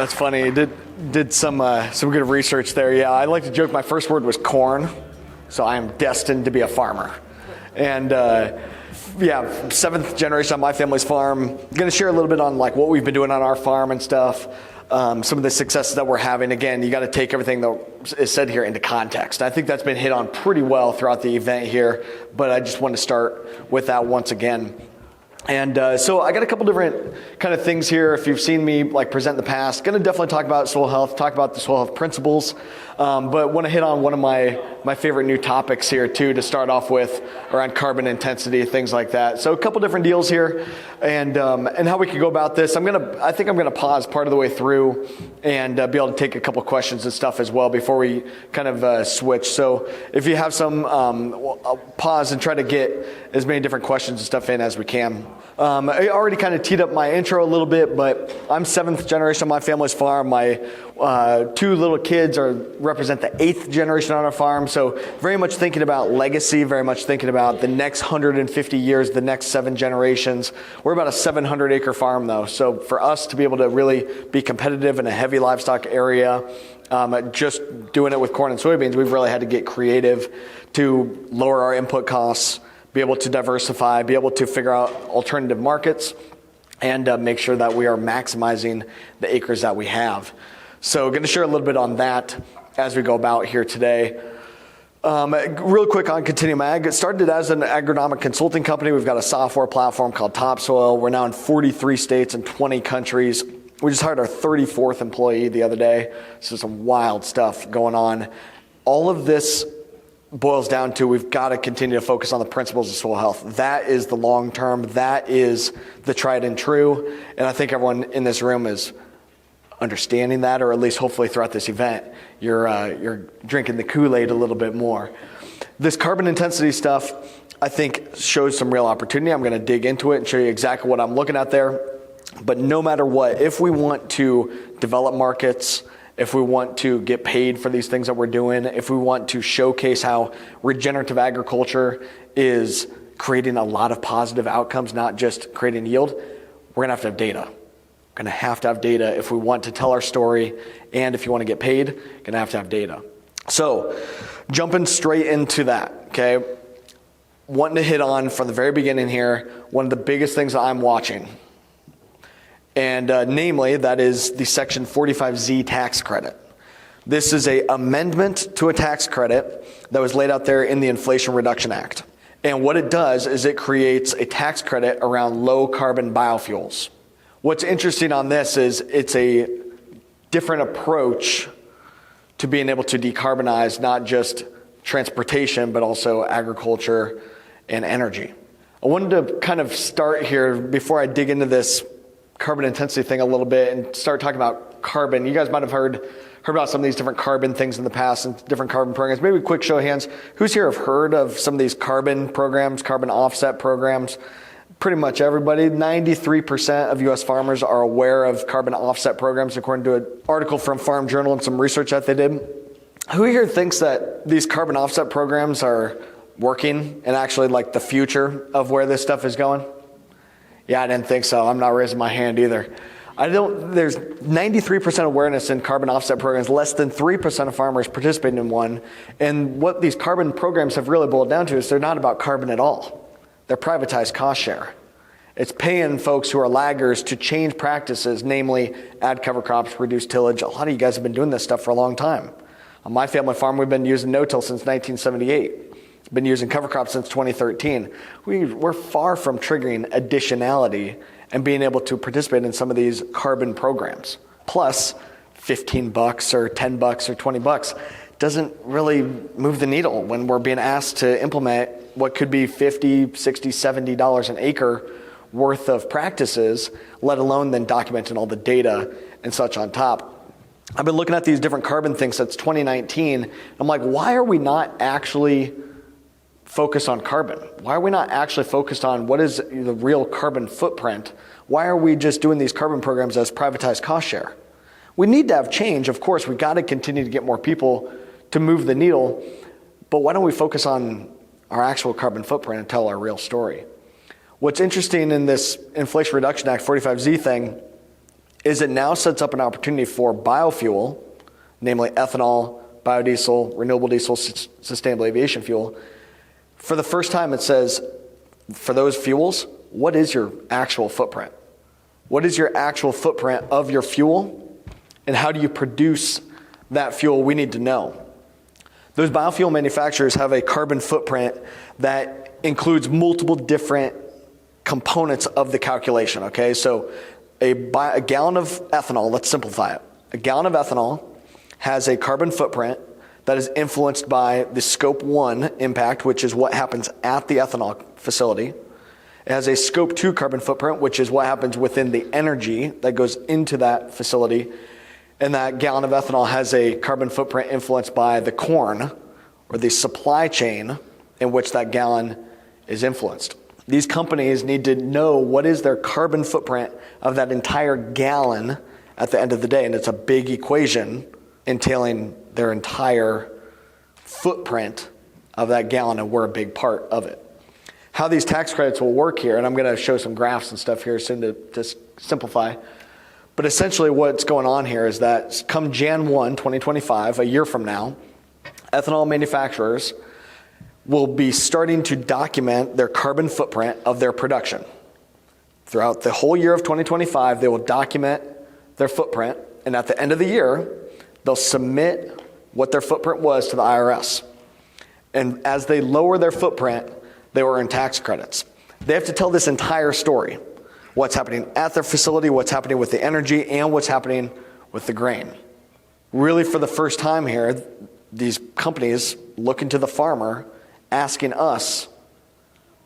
That's funny. Did some good research there. Yeah, I like to joke my first word was corn, so I am destined to be a farmer. And yeah, seventh generation on my family's farm. Going to share a little bit on like what we've been doing on our farm and stuff. Some of the successes that we're having. Again, you got to take everything that is said here into context. I think that's been hit on pretty well throughout the event here, but I just want to start with that once again. And so I got a couple different kind of things here. If you've seen me like present in the past, going to definitely talk about soil health, talk about the soil health principles, but want to hit on one of my favorite new topics here too to start off with around carbon intensity, things like that. So a couple different deals here, and how we could go about this. I think I'm gonna pause part of the way through and be able to take a couple questions and stuff as well before we kind of switch. So if you have some, I'll pause and try to get as many different questions and stuff in as we can. I already kind of teed up my intro a little bit, but I'm seventh generation on my family's farm. My two little kids represent the eighth generation on our farm. So very much thinking about legacy, very much thinking about the next 150 years, the next 7 generations. We're about a 700-acre farm, though. So for us to be able to really be competitive in a heavy livestock area, just doing it with corn and soybeans, we've really had to get creative to lower our input costs, be able to diversify, be able to figure out alternative markets, and make sure that we are maximizing the acres that we have. So going to share a little bit on that as we go about here today. Real quick on Continuum Ag. It started as an agronomic consulting company. We've got a software platform called Topsoil. We're now in 43 states and 20 countries. We just hired our 34th employee the other day. So some wild stuff going on. All of this boils down to we've got to continue to focus on the principles of soil health. That is the long term. That is the tried and true. And I think everyone in this room is understanding that, or at least hopefully throughout this event, you're drinking the Kool-Aid a little bit more. This carbon intensity stuff, I think, shows some real opportunity. I'm going to dig into it and show you exactly what I'm looking at there. But no matter what, if we want to develop markets, if we want to get paid for these things that we're doing, if we want to showcase how regenerative agriculture is creating a lot of positive outcomes, not just creating yield, we're going to have data. We're going to have data if we want to tell our story, and if you want to get paid, you're going to have data. So, jumping straight into that, okay? Wanting to hit on from the very beginning here, one of the biggest things that I'm watching, and namely, that is the Section 45Z tax credit. This is an amendment to a tax credit that was laid out there in the Inflation Reduction Act. And what it does is it creates a tax credit around low carbon biofuels. What's interesting on this is it's a different approach to being able to decarbonize not just transportation, but also agriculture and energy. I wanted to kind of start here before I dig into this carbon intensity thing a little bit and start talking about carbon. You guys might have heard about some of these different carbon things in the past and different carbon programs. Maybe a quick show of hands. Who's here have heard of some of these carbon programs, carbon offset programs? Pretty much everybody. 93% of U.S. farmers are aware of carbon offset programs, according to an article from Farm Journal and some research that they did. Who here thinks that these carbon offset programs are working and actually like the future of where this stuff is going? Yeah, I didn't think so. I'm not raising my hand either. There's 93% awareness in carbon offset programs, less than 3% of farmers participating in one. And what these carbon programs have really boiled down to is they're not about carbon at all. They're privatized cost share. It's paying folks who are laggers to change practices, namely add cover crops, reduce tillage. A lot of you guys have been doing this stuff for a long time. On my family farm, we've been using no-till since 1978. Been using cover crops since 2013. We're far from triggering additionality and being able to participate in some of these carbon programs. Plus, $15 or $10 or $20 doesn't really move the needle when we're being asked to implement what could be $50, $60, $70 an acre worth of practices, let alone then documenting all the data and such on top. I've been looking at these different carbon things since 2019. I'm like, why are we not actually focused on carbon? Why are we not actually focused on what is the real carbon footprint? Why are we just doing these carbon programs as privatized cost share? We need to have change. Of course, we've got to continue to get more people to move the needle, but why don't we focus on our actual carbon footprint and tell our real story? What's interesting in this Inflation Reduction Act 45Z thing is it now sets up an opportunity for biofuel, namely ethanol, biodiesel, renewable diesel, sustainable aviation fuel. For the first time, it says, for those fuels, what is your actual footprint? What is your actual footprint of your fuel? And how do you produce that fuel? We need to know. Those biofuel manufacturers have a carbon footprint that includes multiple different components of the calculation, okay? So a gallon of ethanol, let's simplify it. A gallon of ethanol has a carbon footprint that is influenced by the scope 1 impact, which is what happens at the ethanol facility. It has a scope 2 carbon footprint, which is what happens within the energy that goes into that facility. And that gallon of ethanol has a carbon footprint influenced by the corn or the supply chain in which that gallon is influenced. These companies need to know what is their carbon footprint of that entire gallon at the end of the day. And it's a big equation entailing their entire footprint of that gallon, and we're a big part of it. How these tax credits will work here, and I'm going to show some graphs and stuff here soon to simplify. But essentially what's going on here is that come Jan 1, 2025, a year from now, ethanol manufacturers will be starting to document their carbon footprint of their production. Throughout the whole year of 2025, they will document their footprint, and at the end of the year, they'll submit what their footprint was to the IRS. And as they lower their footprint, they will earn tax credits. They have to tell this entire story. What's happening at their facility, what's happening with the energy, and what's happening with the grain. Really, for the first time here, these companies looking to the farmer, asking us,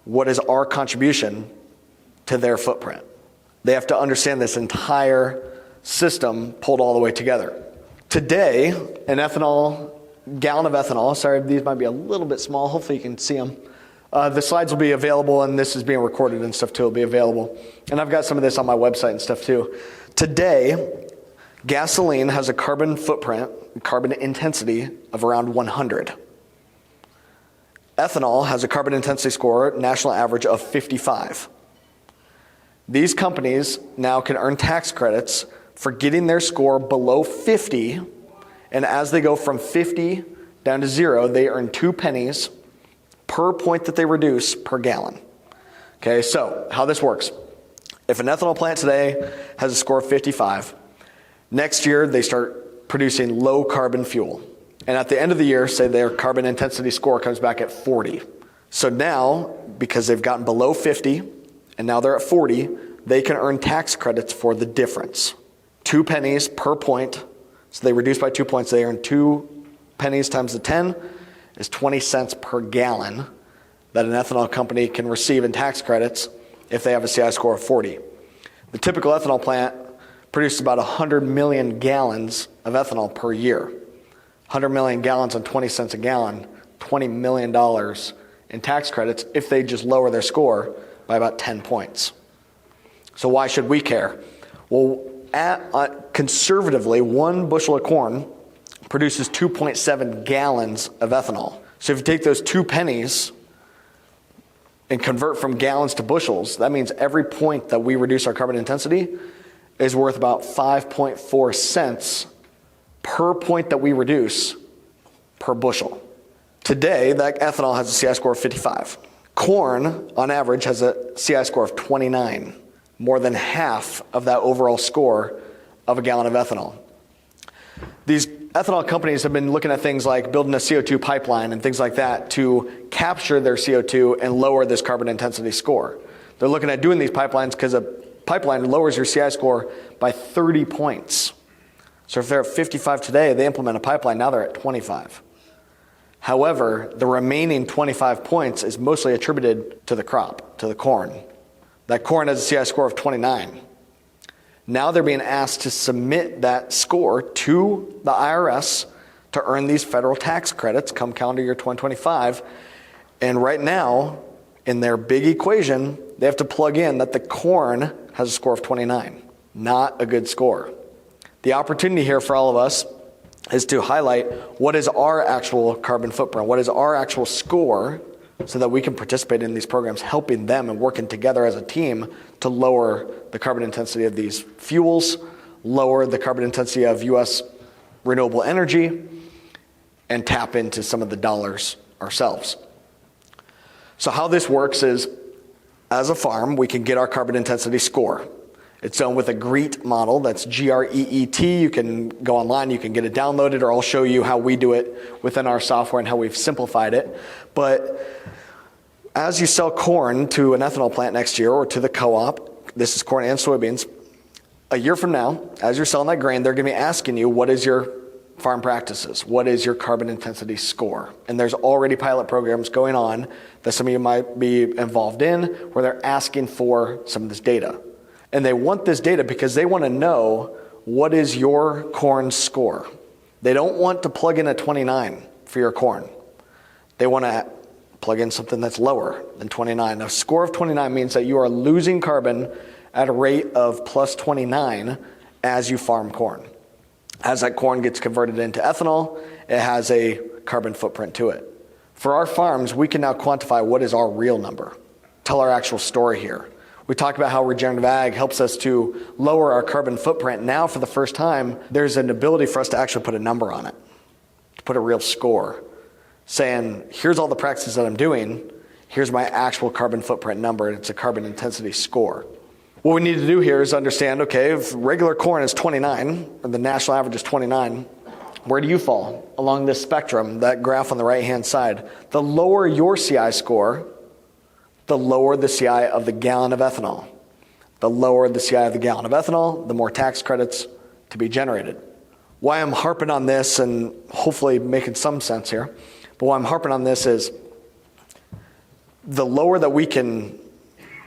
what is our contribution to their footprint? They have to understand this entire system pulled all the way together. Today, gallon of ethanol, sorry, these might be a little bit small, hopefully you can see them. The slides will be available, and this is being recorded and stuff too, will be available. And I've got some of this on my website and stuff too. Today, gasoline has a carbon footprint, carbon intensity of around 100. Ethanol has a carbon intensity score, national average of 55. These companies now can earn tax credits for getting their score below 50, and as they go from 50 down to 0, they earn 2 pennies per point that they reduce per gallon. Okay, so how this works. If an ethanol plant today has a score of 55, next year they start producing low carbon fuel. And at the end of the year, say their carbon intensity score comes back at 40. So now, because they've gotten below 50, and now they're at 40, they can earn tax credits for the difference. 2 pennies per point. So they reduce by 2 points. They earn 2 pennies times the 10 is 20 cents per gallon that an ethanol company can receive in tax credits if they have a CI score of 40. The typical ethanol plant produces about 100 million gallons of ethanol per year. 100 million gallons on 20 cents a gallon, $20 million in tax credits if they just lower their score by about 10 points. So why should we care? Well, conservatively, 1 bushel of corn produces 2.7 gallons of ethanol. So if you take those 2 pennies and convert from gallons to bushels, that means every point that we reduce our carbon intensity is worth about 5.4 cents per point that we reduce per bushel. Today, that ethanol has a CI score of 55. Corn, on average, has a CI score of 29, more than half of that overall score of a gallon of ethanol. These ethanol companies have been looking at things like building a CO2 pipeline and things like that to capture their CO2 and lower this carbon intensity score. They're looking at doing these pipelines because a pipeline lowers your CI score by 30 points. So if they're at 55 today, they implement a pipeline, now they're at 25. However, the remaining 25 points is mostly attributed to the crop, to the corn. That corn has a CI score of 29. Now they're being asked to submit that score to the IRS to earn these federal tax credits come calendar year 2025. And right now, in their big equation, they have to plug in that the corn has a score of 29. Not a good score. The opportunity here for all of us is to highlight what is our actual carbon footprint, what is our actual score, so that we can participate in these programs, helping them and working together as a team to lower the carbon intensity of these fuels, lower the carbon intensity of U.S. renewable energy, and tap into some of the dollars ourselves. So how this works is, as a farm, we can get our carbon intensity score. It's done with a GREET model. That's G-R-E-E-T. You can go online, you can get it downloaded, or I'll show you how we do it within our software and how we've simplified it. But as you sell corn to an ethanol plant next year or to the co-op, this is corn and soybeans, a year from now, as you're selling that grain, they're going to be asking you, what is your farm practices? What is your carbon intensity score? And there's already pilot programs going on that some of you might be involved in where they're asking for some of this data. And they want this data because they want to know what is your corn score. They don't want to plug in a 29 for your corn. They want to plug in something that's lower than 29. A score of 29 means that you are losing carbon at a rate of plus 29 as you farm corn. As that corn gets converted into ethanol, it has a carbon footprint to it. For our farms, we can now quantify what is our real number, tell our actual story here. We talked about how regenerative ag helps us to lower our carbon footprint. Now, for the first time, there's an ability for us to actually put a number on it, to put a real score, saying, here's all the practices that I'm doing, here's my actual carbon footprint number, and it's a carbon intensity score. What we need to do here is understand, okay, if regular corn is 29, and the national average is 29, where do you fall along this spectrum, that graph on the right-hand side? The lower your CI score, the lower the CI of the gallon of ethanol. The lower the CI of the gallon of ethanol, the more tax credits to be generated. Why I'm harping on this, and hopefully making some sense here, but why I'm harping on this is the lower that we can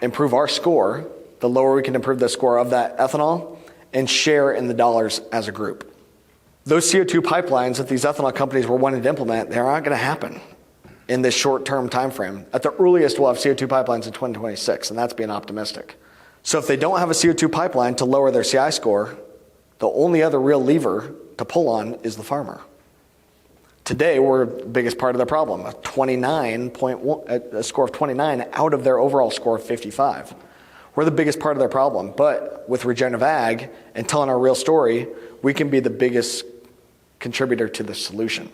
improve our score, the lower we can improve the score of that ethanol and share in the dollars as a group. Those CO2 pipelines that these ethanol companies were wanting to implement, they're not going to happen in this short-term time frame. At the earliest, we'll have CO2 pipelines in 2026, and that's being optimistic. So if they don't have a CO2 pipeline to lower their CI score, the only other real lever to pull on is the farmer. Today, we're the biggest part of the problem. A score of 29 out of their overall score of 55. We're the biggest part of their problem. But with regenerative ag and telling our real story, we can be the biggest contributor to the solution.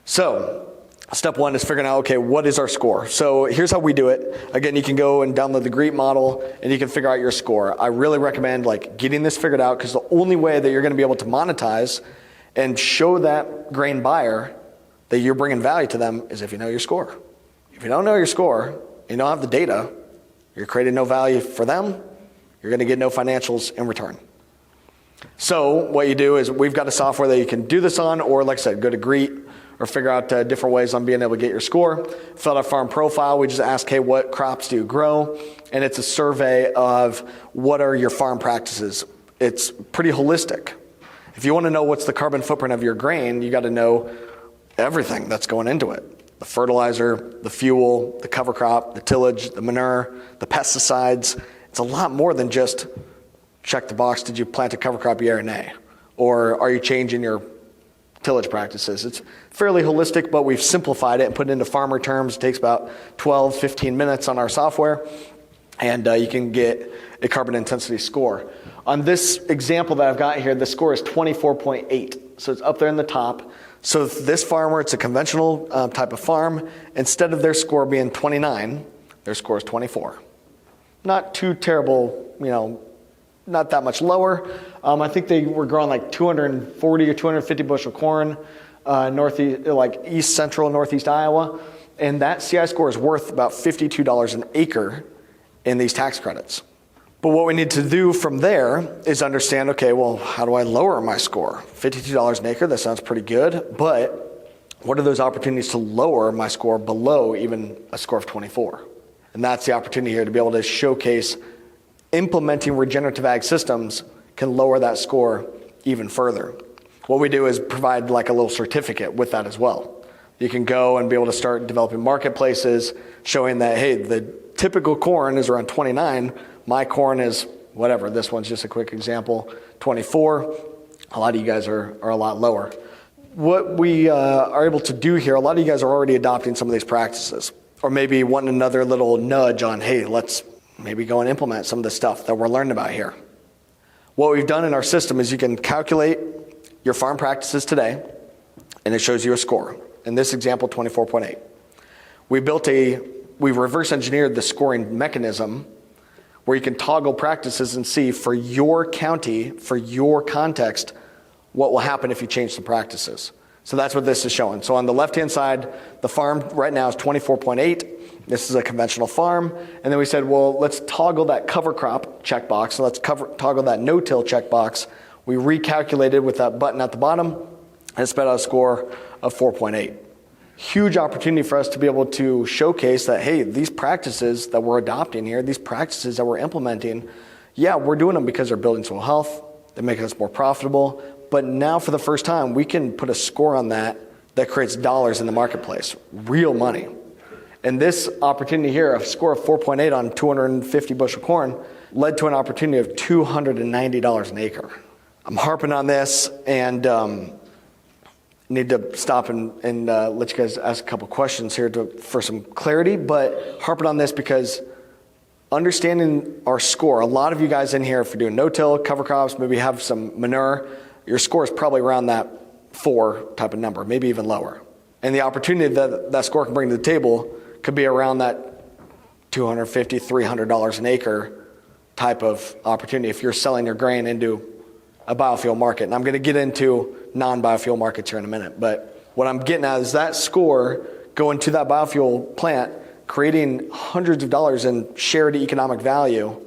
So, step one is figuring out, okay, what is our score? So here's how we do it. Again, you can go and download the GREET model and you can figure out your score. I really recommend getting this figured out, because the only way that you're going to be able to monetize and show that grain buyer that you're bringing value to them is if you know your score. If you don't know your score, you don't have the data, you're creating no value for them, you're going to get no financials in return. So what you do is, we've got a software that you can do this on, or like I said, go to GREET or figure out different ways on being able to get your score. Fill out a farm profile. We just ask, hey, what crops do you grow? And it's a survey of what are your farm practices. It's pretty holistic. If you want to know what's the carbon footprint of your grain, you got to know everything that's going into it. The fertilizer, the fuel, the cover crop, the tillage, the manure, the pesticides. It's a lot more than just check the box, did you plant a cover crop, yeah or nay? Or are you changing your tillage practices? It's fairly holistic, but we've simplified it and put it into farmer terms. It takes about 12, 15 minutes on our software, and you can get a carbon intensity score. On this example that I've got here, the score is 24.8, so it's up there in the top. So this farmer, it's a conventional type of farm. Instead of their score being 29, their score is 24. Not too terrible, not that much lower. I think they were growing 240 or 250 bushel corn, east central, northeast Iowa. And that CI score is worth about $52 an acre in these tax credits. But what we need to do from there is understand, okay, well, how do I lower my score? $52 an acre, that sounds pretty good, but what are those opportunities to lower my score below even a score of 24? And that's the opportunity here to be able to showcase implementing regenerative ag systems can lower that score even further. What we do is provide a little certificate with that as well. You can go and be able to start developing marketplaces showing that, hey, the typical corn is around 29, my corn is whatever, this one's just a quick example, 24. A lot of you guys are a lot lower. What we are able to do here, a lot of you guys are already adopting some of these practices, or maybe wanting another little nudge on, hey, let's maybe go and implement some of the stuff that we're learning about here. What we've done in our system is you can calculate your farm practices today, and it shows you a score. In this example, 24.8. We reverse engineered the scoring mechanism where you can toggle practices and see for your county, for your context, what will happen if you change the practices. So that's what this is showing. So on the left-hand side, the farm right now is 24.8. This is a conventional farm. And then we said, well, let's toggle that cover crop checkbox. So let's toggle that no-till checkbox. We recalculated with that button at the bottom and spit out a score of 4.8. Huge opportunity for us to be able to showcase that, hey, these practices that we're adopting here, these practices that we're implementing, yeah, we're doing them because they're building soil health, they're making us more profitable, but now for the first time, we can put a score on that creates dollars in the marketplace, real money. And this opportunity here, a score of 4.8 on 250 bushel corn, led to an opportunity of $290 an acre. I'm harping on this and need to stop and let you guys ask a couple questions here for some clarity, but harping on this because understanding our score, a lot of you guys in here, if you're doing no-till, cover crops, maybe have some manure, your score is probably around that 4 type of number, maybe even lower. And the opportunity that score can bring to the table could be around that $250, $300 an acre type of opportunity if you're selling your grain into a biofuel market. And I'm going to get into non-biofuel markets here in a minute. But what I'm getting at is that score going to that biofuel plant, creating hundreds of dollars in shared economic value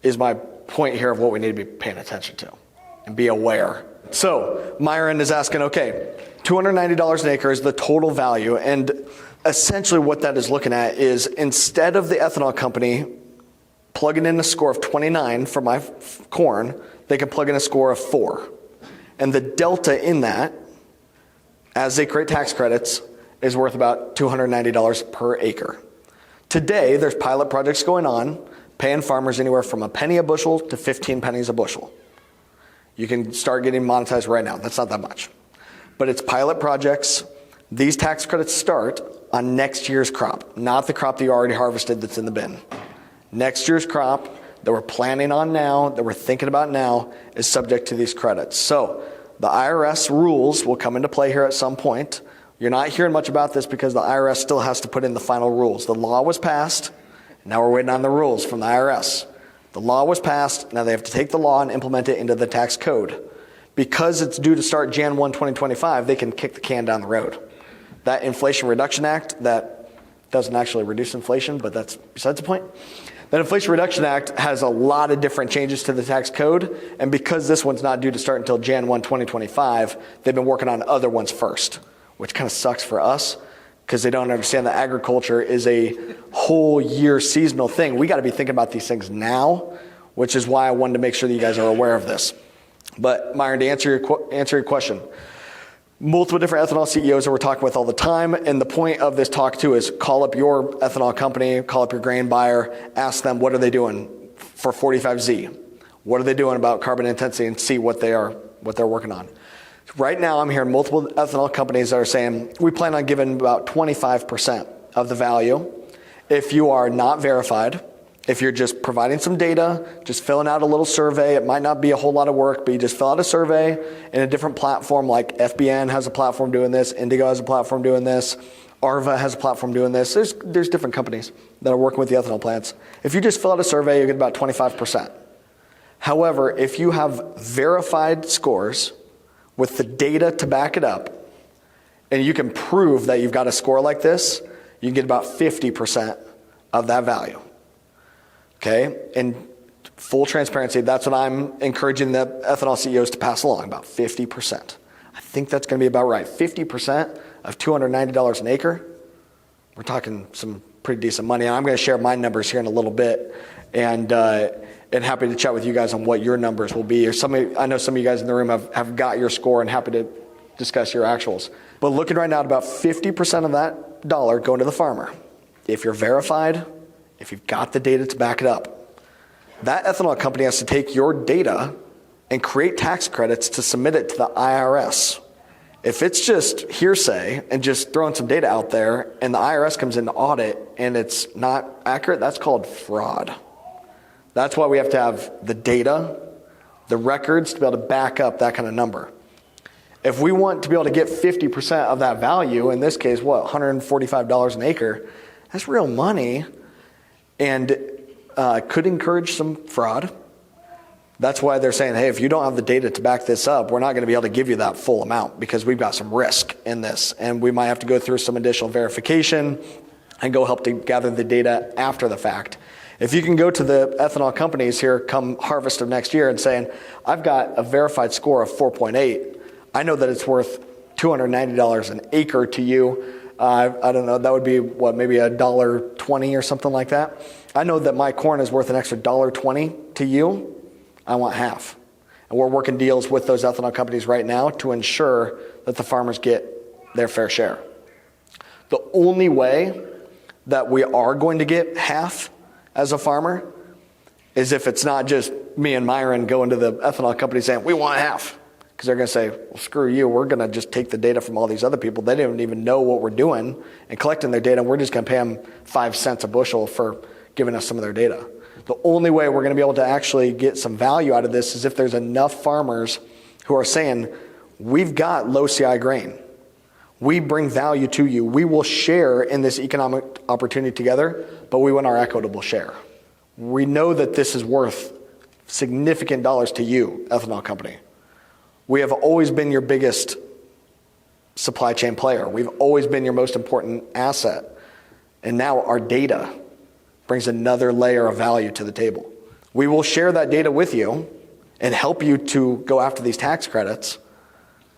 is my point here of what we need to be paying attention to and be aware. So Myron is asking, okay, $290 an acre is the total value. And essentially what that is looking at is instead of the ethanol company plugging in a score of 29 for my corn, they can plug in a score of 4. And the delta in that, as they create tax credits, is worth about $290 per acre. Today, there's pilot projects going on, paying farmers anywhere from a penny a bushel to 15 pennies a bushel. You can start getting monetized right now. That's not that much. But it's pilot projects. These tax credits start on next year's crop, not the crop that you already harvested that's in the bin. Next year's crop that we're planning on now, that we're thinking about now, is subject to these credits. So the IRS rules will come into play here at some point. You're not hearing much about this because the IRS still has to put in the final rules. The law was passed. Now we're waiting on the rules from the IRS. The law was passed. Now they have to take the law and implement it into the tax code. Because it's due to start Jan 1, 2025, they can kick the can down the road. That Inflation Reduction Act, that doesn't actually reduce inflation, but that's besides the point. That Inflation Reduction Act has a lot of different changes to the tax code, and because this one's not due to start until Jan 1, 2025, they've been working on other ones first, which kind of sucks for us because they don't understand that agriculture is a whole year seasonal thing. We got to be thinking about these things now, which is why I wanted to make sure that you guys are aware of this. But Myron, to answer your question, multiple different ethanol CEOs that we're talking with all the time, and the point of this talk too is call up your ethanol company, call up your grain buyer, ask them what are they doing for 45Z, what are they doing about carbon intensity, and see what they're working on. Right now, I'm hearing multiple ethanol companies that are saying we plan on giving about 25% of the value if you are not verified. If you're just providing some data, just filling out a little survey, it might not be a whole lot of work, but you just fill out a survey in a different platform, like FBN has a platform doing this, Indigo has a platform doing this, Arva has a platform doing this. There's different companies that are working with the ethanol plants. If you just fill out a survey, you get about 25%. However, if you have verified scores with the data to back it up, and you can prove that you've got a score like this, you can get about 50% of that value. Okay, and full transparency, that's what I'm encouraging the ethanol CEOs to pass along, about 50%. I think that's going to be about right. 50% of $290 an acre, we're talking some pretty decent money. And I'm going to share my numbers here in a little bit, and happy to chat with you guys on what your numbers will be. I know some of you guys in the room have got your score and happy to discuss your actuals. But looking right now at about 50% of that dollar going to the farmer. If you're verified, if you've got the data to back it up, that ethanol company has to take your data and create tax credits to submit it to the IRS. If it's just hearsay and just throwing some data out there and the IRS comes in to audit and it's not accurate, that's called fraud. That's why we have to have the data, the records to be able to back up that kind of number. If we want to be able to get 50% of that value, in this case, $145 an acre, that's real money, and could encourage some fraud. That's why they're saying, hey, if you don't have the data to back this up, we're not going to be able to give you that full amount because we've got some risk in this, and we might have to go through some additional verification and go help to gather the data after the fact. If you can go to the ethanol companies here come harvest of next year and saying, I've got a verified score of 4.8, I know that it's worth $290 an acre to you. I don't know, that would be maybe $1.20 or something like that. I know that my corn is worth an extra $1.20 to you. I want half. And we're working deals with those ethanol companies right now to ensure that the farmers get their fair share. The only way that we are going to get half as a farmer is if it's not just me and Myron going to the ethanol company saying, we want half. Because they're going to say, well, screw you, we're going to just take the data from all these other people. They didn't even know what we're doing and collecting their data. We're just going to pay them 5 cents a bushel for giving us some of their data. The only way we're going to be able to actually get some value out of this is if there's enough farmers who are saying, we've got low CI grain. We bring value to you. We will share in this economic opportunity together, but we want our equitable share. We know that this is worth significant dollars to you, ethanol company. We have always been your biggest supply chain player. We've always been your most important asset. And now our data brings another layer of value to the table. We will share that data with you and help you to go after these tax credits,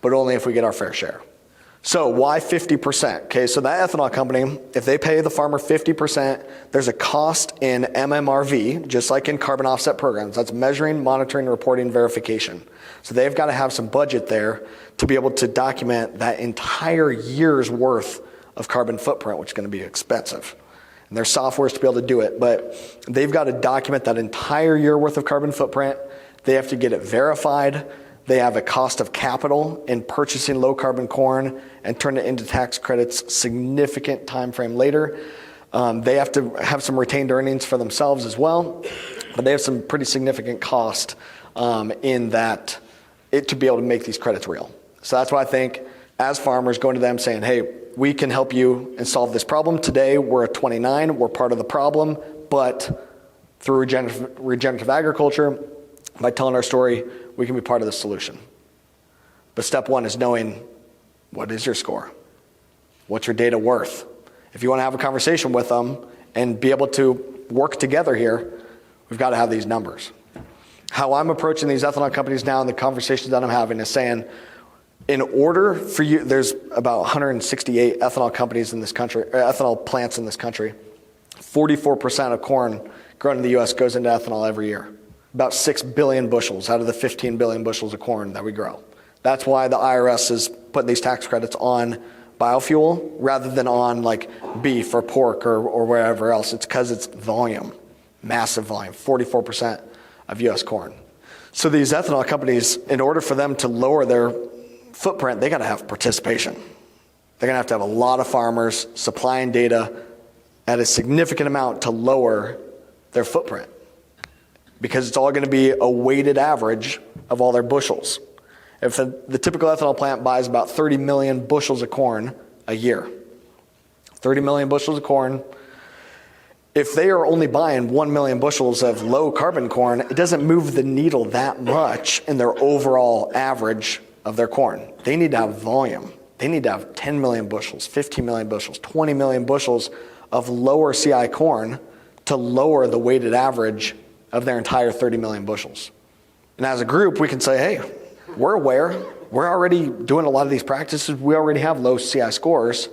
but only if we get our fair share. So why 50%? Okay, so that ethanol company, if they pay the farmer 50%, there's a cost in MMRV, just like in carbon offset programs. That's measuring, monitoring, reporting, verification. So they've got to have some budget there to be able to document that entire year's worth of carbon footprint, which is going to be expensive. And there's softwares to be able to do it, but they've got to document that entire year worth of carbon footprint. They have to get it verified. They have a cost of capital in purchasing low carbon corn and turn it into tax credits significant time frame later. They have to have some retained earnings for themselves as well, but they have some pretty significant cost in that to be able to make these credits real. So that's why I think as farmers going to them saying, hey, we can help you and solve this problem. Today we're at 29, we're part of the problem, but through regenerative agriculture, by telling our story, we can be part of the solution. But step one is knowing, what is your score? What's your data worth? If you want to have a conversation with them and be able to work together here, we've got to have these numbers. How I'm approaching these ethanol companies now and the conversations that I'm having is saying, in order for you, there's about 168 ethanol companies in this country, or ethanol plants in this country. 44% of corn grown in the U.S. goes into ethanol every year. About 6 billion bushels out of the 15 billion bushels of corn that we grow. That's why the IRS is putting these tax credits on biofuel rather than on like beef or pork or wherever else. It's because it's volume, massive volume, 44% of U.S. corn. So these ethanol companies, in order for them to lower their footprint, they got to have participation. They're going to have a lot of farmers supplying data at a significant amount to lower their footprint, because it's all going to be a weighted average of all their bushels. If the typical ethanol plant buys about 30 million bushels of corn a year, 30 million bushels of corn, if they are only buying 1 million bushels of low carbon corn, it doesn't move the needle that much in their overall average of their corn. They need to have volume. They need to have 10 million bushels, 15 million bushels, 20 million bushels of lower CI corn to lower the weighted average of their entire 30 million bushels. And as a group, we can say, hey, we're aware. We're already doing a lot of these practices. We already have low CI scores.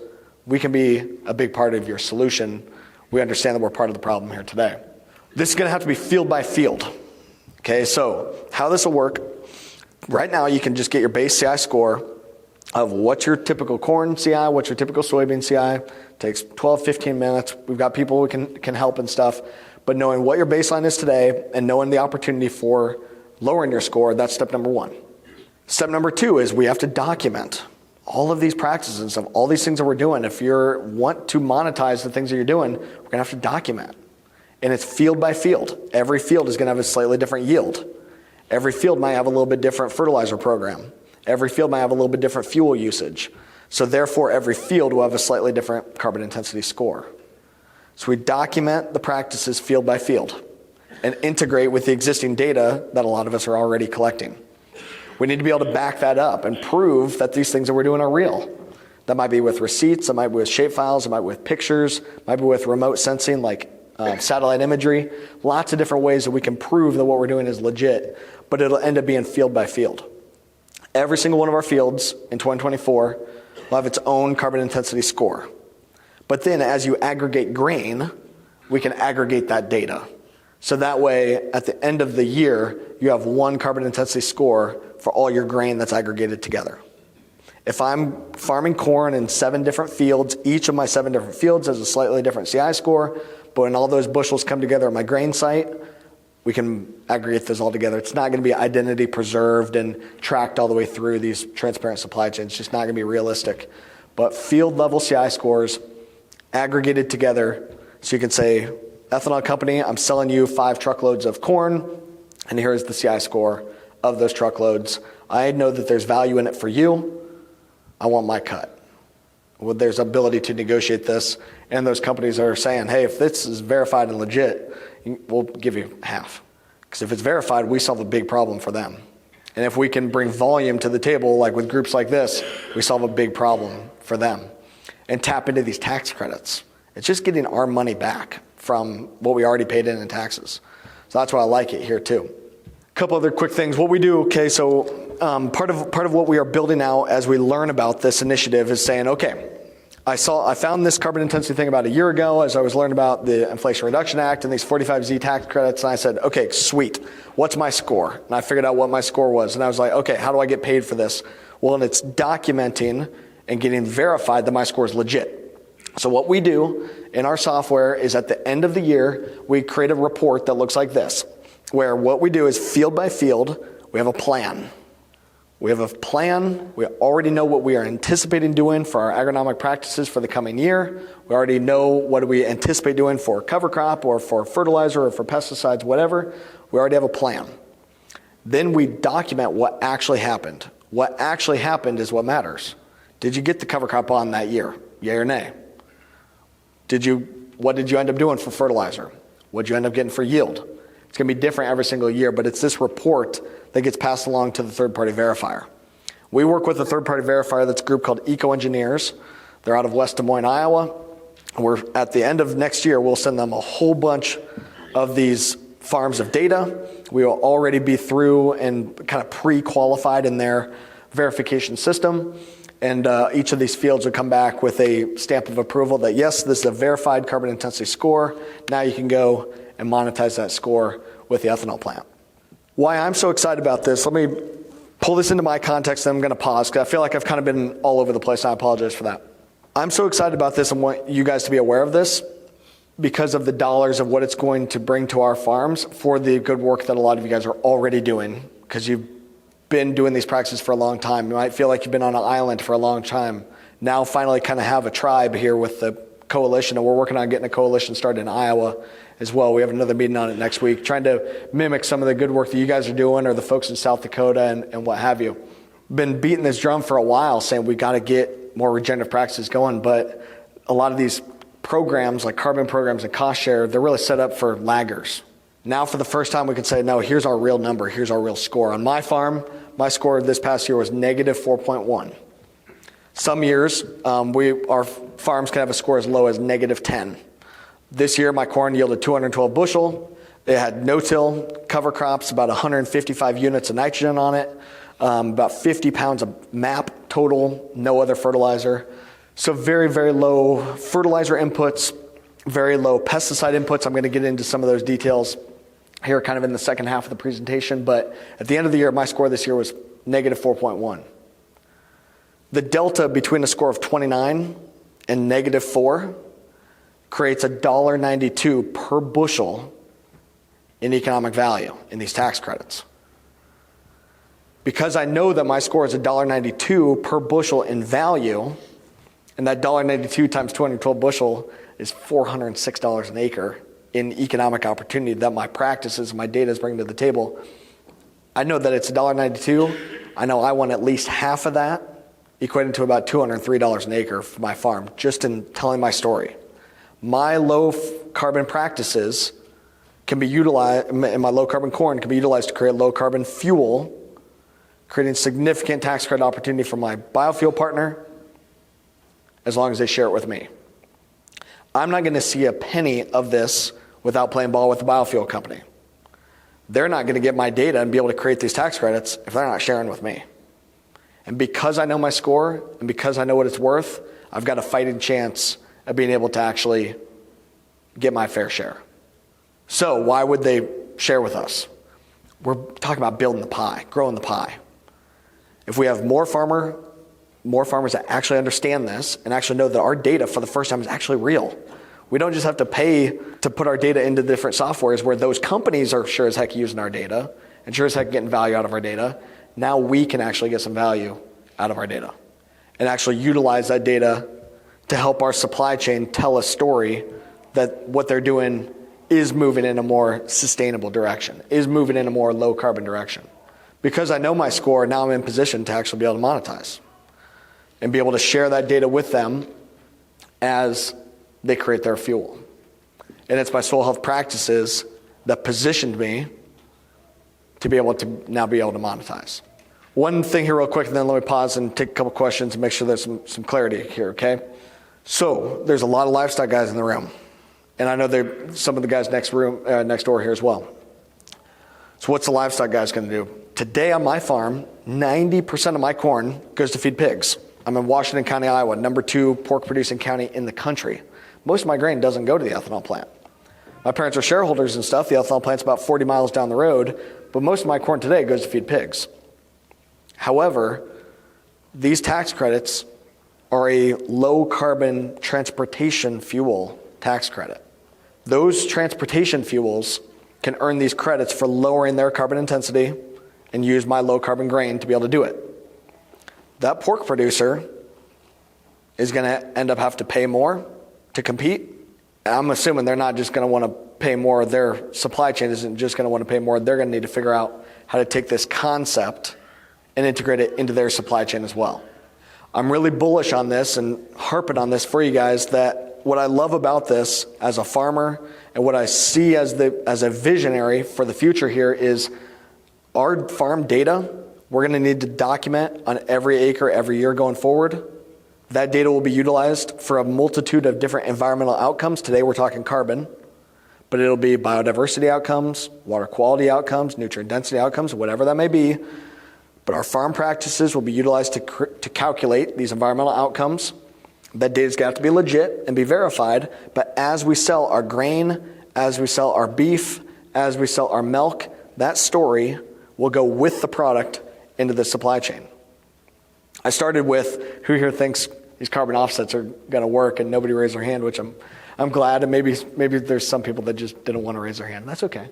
We can be a big part of your solution. We understand that we're part of the problem here today. This is going to have to be field by field. Okay, so how this will work, right now you can just get your base CI score of what's your typical corn CI, what's your typical soybean CI. It takes 12, 15 minutes. We've got people who can help and stuff. But knowing what your baseline is today and knowing the opportunity for lowering your score, that's step number one. Step number two is we have to document all of these practices of all these things that we're doing. If you want to monetize the things that you're doing, we're going to have to document. And it's field by field. Every field is going to have a slightly different yield. Every field might have a little bit different fertilizer program. Every field might have a little bit different fuel usage. So therefore, every field will have a slightly different carbon intensity score. So we document the practices field by field and integrate with the existing data that a lot of us are already collecting. We need to be able to back that up and prove that these things that we're doing are real. That might be with receipts, it might be with shapefiles, it might be with pictures, it might be with remote sensing like satellite imagery. Lots of different ways that we can prove that what we're doing is legit, but it'll end up being field by field. Every single one of our fields in 2024 will have its own carbon intensity score. But then as you aggregate grain, we can aggregate that data. So that way, at the end of the year, you have one carbon intensity score for all your grain that's aggregated together. If I'm farming corn in 7 different fields, each of my 7 different fields has a slightly different CI score, but when all those bushels come together at my grain site, we can aggregate those all together. It's not going to be identity preserved and tracked all the way through these transparent supply chains. It's just not going to be realistic. But field level CI scores aggregated together, so you can say, ethanol company, I'm selling you 5 truckloads of corn, and here's the CI score of those truckloads. I know that there's value in it for you. I want my cut. Well, there's ability to negotiate this, and those companies are saying, hey, if this is verified and legit, we'll give you half. Because if it's verified, we solve a big problem for them. And if we can bring volume to the table, like with groups like this, we solve a big problem for them. And tap into these tax credits. It's just getting our money back from what we already paid in taxes. So that's why I like it here too. A couple other quick things. What we do, okay, so part of what we are building out as we learn about this initiative is saying, okay, I found this carbon intensity thing about a year ago as I was learning about the Inflation Reduction Act and these 45Z tax credits, and I said, okay, sweet, what's my score? And I figured out what my score was, and I was like, okay, how do I get paid for this? Well, and it's documenting and getting verified that my score is legit. So what we do in our software is at the end of the year, we create a report that looks like this, where what we do is field by field, we have a plan. We have a plan. We already know what we are anticipating doing for our agronomic practices for the coming year. We already know what we anticipate doing for cover crop or for fertilizer or for pesticides, whatever. We already have a plan. Then we document what actually happened. What actually happened is what matters. Did you get the cover crop on that year? Yay or nay? What did you end up doing for fertilizer? What did you end up getting for yield? It's going to be different every single year, but it's this report that gets passed along to the third-party verifier. We work with a third-party verifier that's a group called Eco Engineers. They're out of West Des Moines, Iowa. We're at the end of next year, we'll send them a whole bunch of these farms of data. We will already be through and kind of pre-qualified in their verification system. And each of these fields will come back with a stamp of approval that, yes, this is a verified carbon intensity score. Now you can go and monetize that score with the ethanol plant. Why I'm so excited about this, let me pull this into my context, and I'm going to pause because I feel like I've kind of been all over the place, and I apologize for that. I'm so excited about this and want you guys to be aware of this because of the dollars of what it's going to bring to our farms for the good work that a lot of you guys are already doing, because you've been doing these practices for a long time. You might feel like you've been on an island for a long time. Now finally kind of have a tribe here with the coalition, and we're working on getting a coalition started in Iowa as well. We have another meeting on it next week, trying to mimic some of the good work that you guys are doing, or the folks in South Dakota and what have you. Been beating this drum for a while, saying we got to get more regenerative practices going, but a lot of these programs, like carbon programs and cost share, they're really set up for laggers. Now for the first time we can say, no, here's our real number, here's our real score. On my farm, my score this past year was negative 4.1. Some years, our farms can have a score as low as negative 10. This year, my corn yielded 212 bushel. It had no-till cover crops, about 155 units of nitrogen on it, about 50 pounds of MAP total, no other fertilizer. So very, very low fertilizer inputs, very low pesticide inputs. I'm going to get into some of those details here kind of in the second half of the presentation. But at the end of the year, my score this year was negative 4.1. The delta between a score of 29 and negative 4 creates $1.92 per bushel in economic value in these tax credits. Because I know that my score is $1.92 per bushel in value, and that $1.92 times 212 bushel is $406 an acre, in economic opportunity that my practices and my data is bringing to the table, I know that it's $1.92. I know I want at least half of that, equating to about $203 an acre for my farm, just in telling my story. My low carbon practices can be utilized, and my low carbon corn can be utilized to create low carbon fuel, creating significant tax credit opportunity for my biofuel partner, as long as they share it with me. I'm not going to see a penny of this without playing ball with the biofuel company. They're not going to get my data and be able to create these tax credits if they're not sharing with me. And because I know my score and because I know what it's worth, I've got a fighting chance of being able to actually get my fair share. So why would they share with us? We're talking about building the pie, growing the pie. If we have more farmers that actually understand this and actually know that our data for the first time is actually real. We don't just have to pay to put our data into different softwares where those companies are sure as heck using our data and sure as heck getting value out of our data. Now we can actually get some value out of our data and actually utilize that data to help our supply chain tell a story that what they're doing is moving in a more sustainable direction, is moving in a more low carbon direction. Because I know my score, now I'm in position to actually be able to monetize and be able to share that data with them as they create their fuel. And it's my soil health practices that positioned me to be able to now be able to monetize. One thing here real quick, and then let me pause and take a couple questions and make sure there's some clarity here, okay? So there's a lot of livestock guys in the room. And I know there's some of the guys next door here as well. So what's the livestock guys going to do? Today on my farm, 90% of my corn goes to feed pigs. I'm in Washington County, Iowa, number 2 pork producing county in the country. Most of my grain doesn't go to the ethanol plant. My parents are shareholders and stuff. The ethanol plant's about 40 miles down the road, but most of my corn today goes to feed pigs. However, these tax credits are a low carbon transportation fuel tax credit. Those transportation fuels can earn these credits for lowering their carbon intensity and use my low carbon grain to be able to do it. That pork producer is going to end up having to pay more to compete. I'm assuming they're not just going to want to pay more. Their supply chain isn't just going to want to pay more. They're going to need to figure out how to take this concept and integrate it into their supply chain as well. I'm really bullish on this and harping on this for you guys, that what I love about this as a farmer and what I see as a visionary for the future here is our farm data. We're going to need to document on every acre every year going forward. That data will be utilized for a multitude of different environmental outcomes. Today we're talking carbon, but it'll be biodiversity outcomes, water quality outcomes, nutrient density outcomes, whatever that may be. But our farm practices will be utilized to calculate these environmental outcomes. That data's got to be legit and be verified. But as we sell our grain, as we sell our beef, as we sell our milk, that story will go with the product into the supply chain. I started with who here thinks these carbon offsets are going to work, and nobody raised their hand, which I'm glad. And maybe there's some people that just didn't want to raise their hand. That's okay.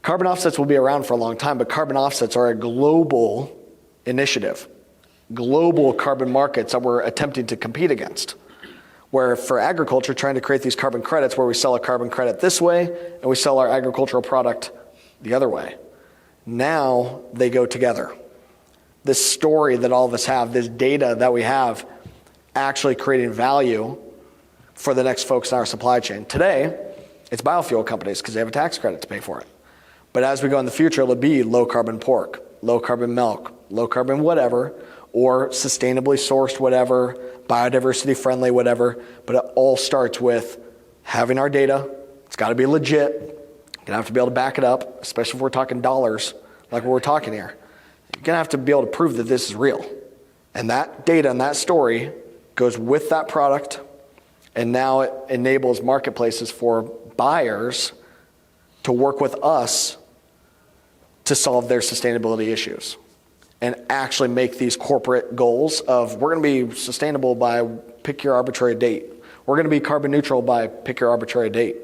Carbon offsets will be around for a long time, but carbon offsets are a global initiative, global carbon markets that we're attempting to compete against. Where for agriculture, trying to create these carbon credits where we sell a carbon credit this way and we sell our agricultural product the other way. Now they go together. This story that all of us have, this data that we have, actually creating value for the next folks in our supply chain. Today, it's biofuel companies because they have a tax credit to pay for it. But as we go in the future, it'll be low carbon pork, low carbon milk, low carbon whatever, or sustainably sourced whatever, biodiversity friendly whatever. But it all starts with having our data. It's got to be legit. You're going to have to be able to back it up, especially if we're talking dollars like what we're talking here. You're going to have to be able to prove that this is real. And that data and that story goes with that product, and now it enables marketplaces for buyers to work with us to solve their sustainability issues and actually make these corporate goals of we're going to be sustainable by pick your arbitrary date. We're going to be carbon neutral by pick your arbitrary date.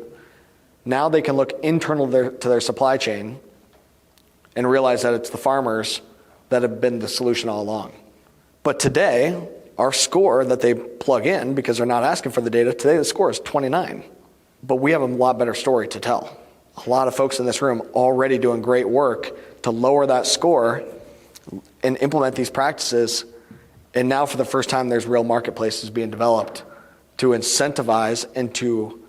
Now they can look internal to their supply chain and realize that it's the farmers that have been the solution all along. But today, our score that they plug in, because they're not asking for the data, today the score is 29. But we have a lot better story to tell. A lot of folks in this room already doing great work to lower that score and implement these practices. And now for the first time, there's real marketplaces being developed to incentivize and to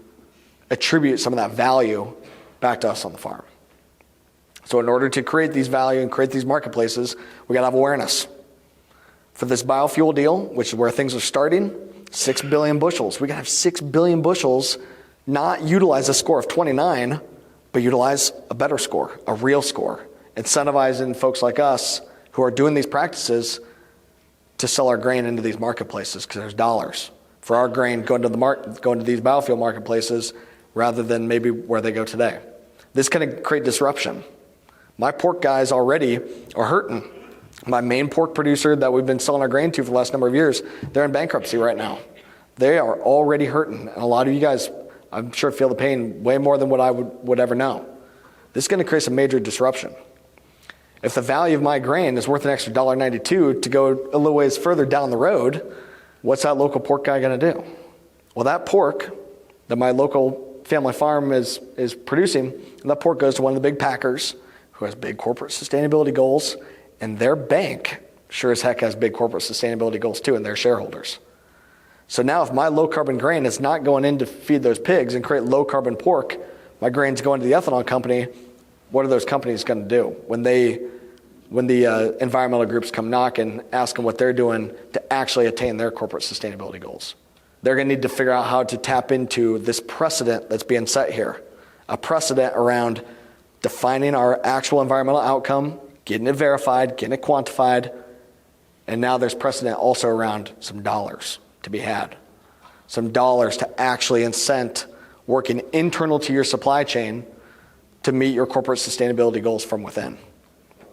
attribute some of that value back to us on the farm. So in order to create these value and create these marketplaces, we got to have awareness. For this biofuel deal, which is where things are starting, 6 billion bushels. We got to have 6 billion bushels, not utilize a score of 29, but utilize a better score, a real score. Incentivizing folks like us who are doing these practices to sell our grain into these marketplaces because there's dollars for our grain going to these biofuel marketplaces rather than maybe where they go today. This can create disruption. My pork guys already are hurting. My main pork producer that we've been selling our grain to for the last number of years, they're in bankruptcy right now. They are already hurting. And a lot of you guys, I'm sure, feel the pain way more than what I would ever know. This is going to create some major disruption. If the value of my grain is worth an extra $1.92 to go a little ways further down the road, what's that local pork guy going to do? Well, that pork that my local family farm is producing, that pork goes to one of the big packers who has big corporate sustainability goals, and their bank sure as heck has big corporate sustainability goals too, and their shareholders. So now if my low-carbon grain is not going in to feed those pigs and create low-carbon pork, my grain's going to the ethanol company, what are those companies going to do when the environmental groups come knocking, ask them what they're doing to actually attain their corporate sustainability goals? They're going to need to figure out how to tap into this precedent that's being set here, a precedent around defining our actual environmental outcome, getting it verified, getting it quantified, and now there's precedent also around some dollars to be had, some dollars to actually incent working internal to your supply chain to meet your corporate sustainability goals from within.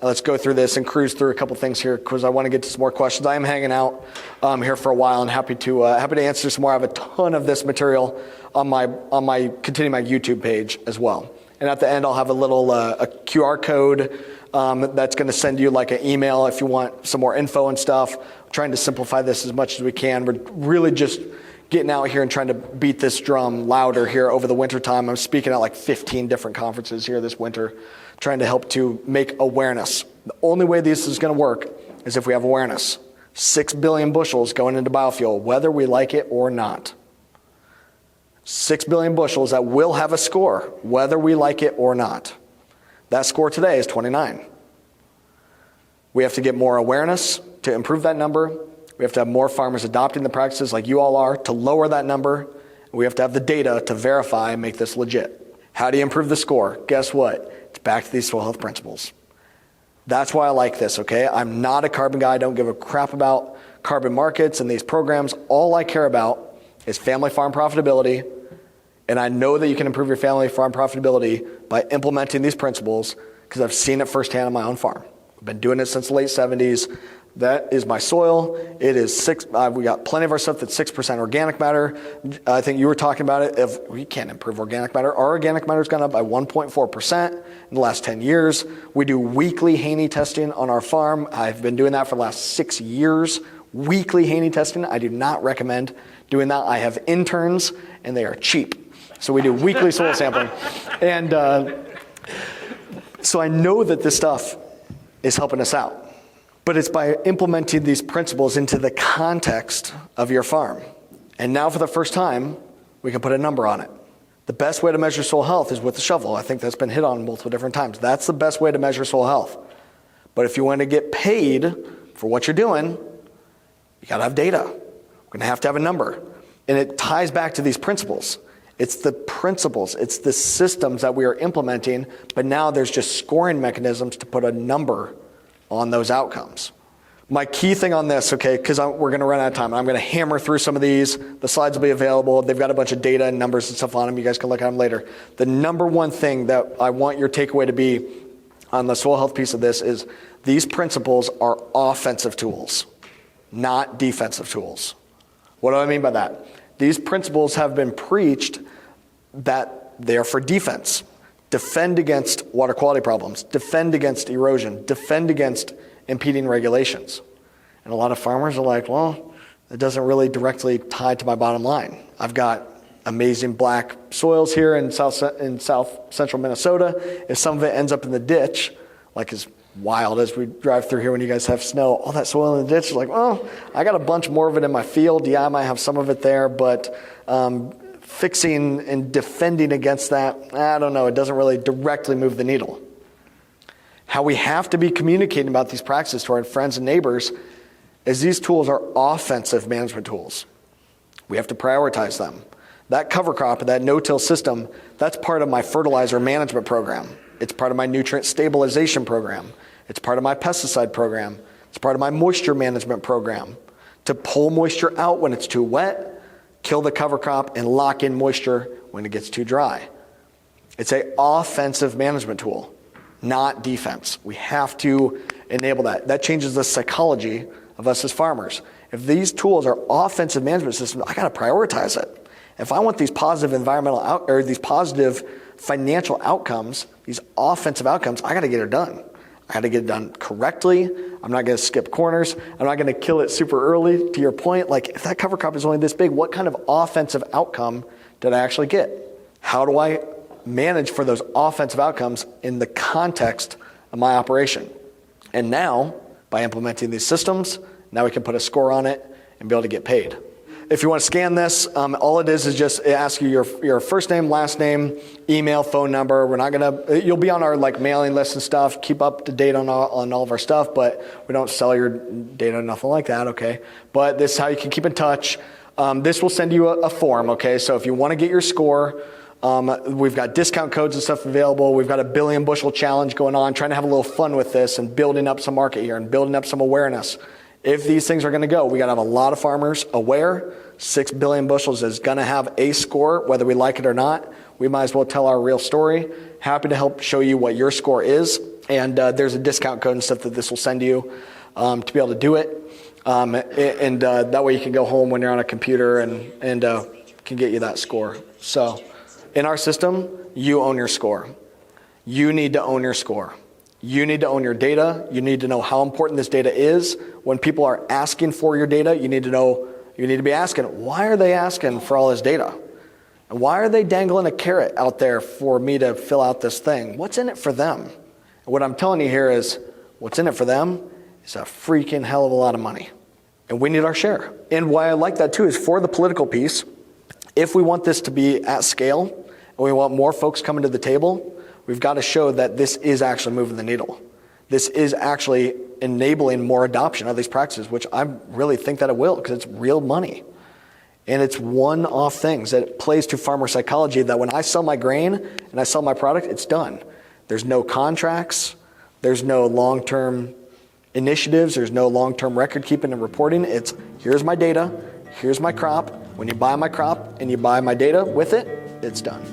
Now let's go through this and cruise through a couple things here because I want to get to some more questions. I am hanging out here for a while and happy to answer some more. I have a ton of this material on my continuing my YouTube page as well. And at the end, I'll have a little a QR code that's going to send you like an email if you want some more info and stuff. I'm trying to simplify this as much as we can. We're really just getting out here and trying to beat this drum louder here over the winter time. I'm speaking at like 15 different conferences here this winter, trying to help to make awareness. The only way this is going to work is if we have awareness. 6 billion bushels going into biofuel, whether we like it or not. 6 billion bushels that will have a score, whether we like it or not. That score today is 29. We have to get more awareness to improve that number. We have to have more farmers adopting the practices like you all are to lower that number. We have to have the data to verify and make this legit. How do you improve the score? Guess what? It's back to these soil health principles. That's why I like this, okay? I'm not a carbon guy. I don't give a crap about carbon markets and these programs. All I care about is family farm profitability. And I know that you can improve your family farm profitability by implementing these principles because I've seen it firsthand on my own farm. I've been doing it since the late 70s. That is my soil. It is we got plenty of our stuff that's 6% organic matter. I think you were talking about it. If we can't improve organic matter, our organic matter has gone up by 1.4% in the last 10 years. We do weekly Haney testing on our farm. I've been doing that for the last 6 years. Weekly Haney testing. I do not recommend doing that. I have interns and they are cheap. So we do weekly soil sampling. And so I know that this stuff is helping us out. But it's by implementing these principles into the context of your farm. And now for the first time, we can put a number on it. The best way to measure soil health is with a shovel. I think that's been hit on multiple different times. That's the best way to measure soil health. But if you want to get paid for what you're doing, you got to have data. We're going to have a number. And it ties back to these principles. It's the principles. It's the systems that we are implementing. But now there's just scoring mechanisms to put a number on those outcomes. My key thing on this, okay, because we're going to run out of time. I'm going to hammer through some of these. The slides will be available. They've got a bunch of data and numbers and stuff on them. You guys can look at them later. The number one thing that I want your takeaway to be on the soil health piece of this is these principles are offensive tools, not defensive tools. What do I mean by that? These principles have been preached that they're for defense. Defend against water quality problems, defend against erosion, defend against impeding regulations. And a lot of farmers are like, well, it doesn't really directly tie to my bottom line. I've got amazing black soils here in south central Minnesota. If some of it ends up in the ditch, like as wild as we drive through here when you guys have snow, all that soil in the ditch is like, well, I got a bunch more of it in my field. Yeah, I might have some of it there, but fixing and defending against that, I don't know. It doesn't really directly move the needle. How we have to be communicating about these practices to our friends and neighbors is these tools are offensive management tools. We have to prioritize them. That cover crop, that no-till system, that's part of my fertilizer management program. It's part of my nutrient stabilization program. It's part of my pesticide program. It's part of my moisture management program. To pull moisture out when it's too wet, kill the cover crop, and lock in moisture when it gets too dry. It's an offensive management tool, not defense. We have to enable that. That changes the psychology of us as farmers. If these tools are offensive management systems, I got to prioritize it. If I want these positive these positive financial outcomes, these offensive outcomes, I got to get it done. I got to get it done correctly. I'm not going to skip corners. I'm not going to kill it super early. To your point, like if that cover crop is only this big, what kind of offensive outcome did I actually get? How do I manage for those offensive outcomes in the context of my operation? And now, by implementing these systems, now we can put a score on it and be able to get paid. If you want to scan this, all it is just it asks you your first name, last name, email, phone number. We're not you'll be on our mailing list and stuff. Keep up to date on all of our stuff, but we don't sell your data, nothing like that. Okay, but this is how you can keep in touch. This will send you a form. Okay, so if you want to get your score, we've got discount codes and stuff available. We've got a billion bushel challenge going on, trying to have a little fun with this and building up some market here and building up some awareness. If these things are going to go, we got to have a lot of farmers aware. 6 billion bushels is going to have a score, whether we like it or not. We might as well tell our real story. Happy to help show you what your score is. And there's a discount code and stuff that this will send you to be able to do it. And that way you can go home when you're on a computer and can get you that score. So in our system, you own your score. You need to own your score. You need to own your data. You need to know how important this data is. When people are asking for your data, you need to be asking, why are they asking for all this data? And why are they dangling a carrot out there for me to fill out this thing? What's in it for them? And what I'm telling you here is what's in it for them is a freaking hell of a lot of money. And we need our share. And why I like that too is for the political piece, if we want this to be at scale and we want more folks coming to the table, we've got to show that this is actually moving the needle. This is actually enabling more adoption of these practices, which I really think that it will, because it's real money. And it's one-off things that plays to farmer psychology that when I sell my grain and I sell my product, it's done. There's no contracts. There's no long-term initiatives. There's no long-term record keeping and reporting. It's here's my data. Here's my crop. When you buy my crop and you buy my data with it, it's done.